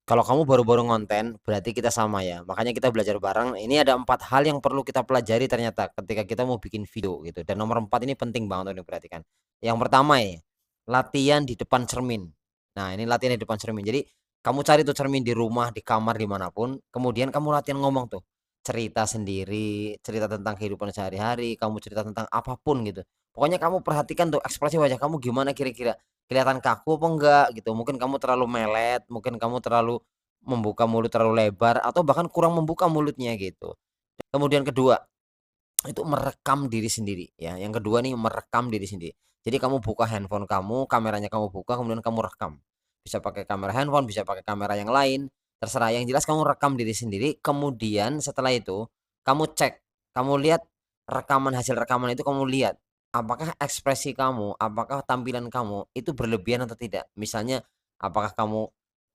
Kalau kamu baru-baru ngonten, berarti kita sama ya. Makanya kita belajar bareng. Ini ada 4 hal yang perlu kita pelajari ternyata ketika kita mau bikin video gitu. Dan nomor 4 ini penting banget untuk diperhatikan. Yang pertama ya, latihan di depan cermin. Nah, ini latihan di depan cermin. Jadi kamu cari tuh cermin di rumah, di kamar, dimanapun. Kemudian kamu latihan ngomong tuh. Cerita sendiri, cerita tentang kehidupan sehari-hari, kamu cerita tentang apapun gitu. Pokoknya kamu perhatikan tuh ekspresi wajah kamu gimana kira-kira. Kelihatan kaku apa enggak gitu, mungkin kamu terlalu melet, mungkin kamu terlalu membuka mulut terlalu lebar, atau bahkan kurang membuka mulutnya gitu. Kemudian kedua, itu merekam diri sendiri ya, yang kedua nih merekam diri sendiri. Jadi kamu buka handphone kamu, kameranya kamu buka, kemudian kamu rekam. Bisa pakai kamera handphone, bisa pakai kamera yang lain, terserah, yang jelas kamu rekam diri sendiri, kemudian setelah itu kamu cek, kamu lihat hasil rekaman itu, kamu lihat apakah ekspresi kamu, apakah tampilan kamu itu berlebihan atau tidak. Misalnya apakah kamu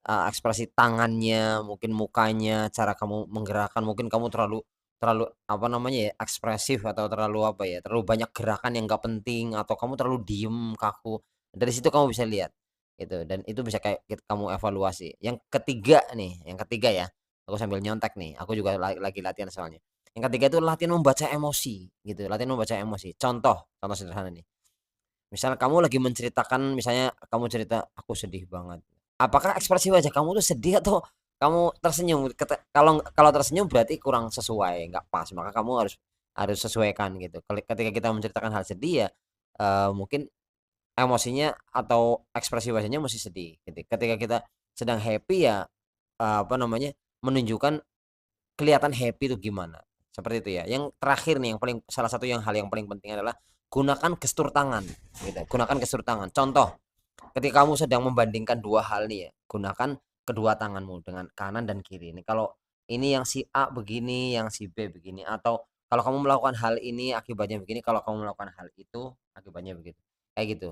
ekspresi tangannya, mungkin mukanya, cara kamu menggerakkan, mungkin kamu terlalu terlalu apa namanya ya, ekspresif, atau terlalu apa ya, terlalu banyak gerakan yang nggak penting, atau kamu terlalu diem, kaku. Dari situ kamu bisa lihat gitu, dan itu bisa kayak kamu evaluasi. Yang ketiga nih, yang ketiga ya, aku sambil nyontek nih, aku juga lagi latihan soalnya. Yang ketiga itu latihan membaca emosi gitu, latihan membaca emosi. Contoh sederhana nih. Misal kamu lagi menceritakan, misalnya kamu cerita, "Aku sedih banget." Apakah ekspresi wajah kamu tuh sedih atau kamu tersenyum? Kalau kalau tersenyum berarti kurang sesuai, nggak pas. Maka kamu harus harus sesuaikan gitu. Ketika kita menceritakan hal sedih ya, mungkin emosinya atau ekspresi wajahnya mesti sedih gitu. Ketika kita sedang happy ya, apa namanya, menunjukkan kelihatan happy itu gimana, seperti itu ya. Yang terakhir nih, yang paling salah satu yang hal yang paling penting adalah gunakan gestur tangan gitu, gunakan gestur tangan. Contoh, ketika kamu sedang membandingkan 2 hal nih ya, gunakan kedua tanganmu dengan kanan dan kiri. Ini kalau ini yang si A begini, yang si B begini, atau kalau kamu melakukan hal ini akibatnya begini, kalau kamu melakukan hal itu akibatnya begitu, kayak gitu.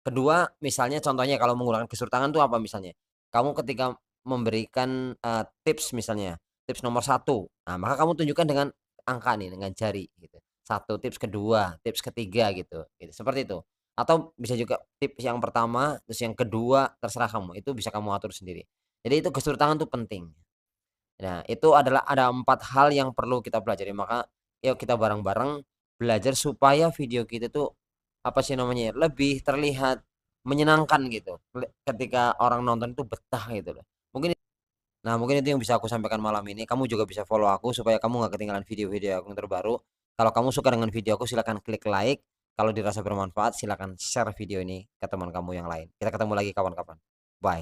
Kedua, misalnya contohnya kalau menggunakan gestur tangan tuh apa misalnya, kamu ketika memberikan, tips misalnya, tips nomor satu, nah maka kamu tunjukkan dengan angka nih, dengan jari gitu. Satu, tips kedua, tips ketiga gitu, gitu, seperti itu. Atau bisa juga tips yang pertama, terus yang kedua, terserah kamu, itu bisa kamu atur sendiri. Jadi itu gestur tangan tuh penting. Nah, itu adalah ada 4 hal yang perlu kita pelajari, maka yuk kita bareng-bareng belajar supaya video kita tuh, apa sih namanya ya, lebih terlihat menyenangkan gitu, ketika orang nonton itu betah gitu loh. Mungkin mungkin itu yang bisa aku sampaikan malam ini. Kamu juga bisa follow aku supaya kamu nggak ketinggalan video-video aku yang terbaru. Kalau kamu suka dengan video aku silakan klik like. Kalau dirasa bermanfaat silakan share video ini ke teman kamu yang lain. Kita ketemu lagi kawan-kawan. Bye.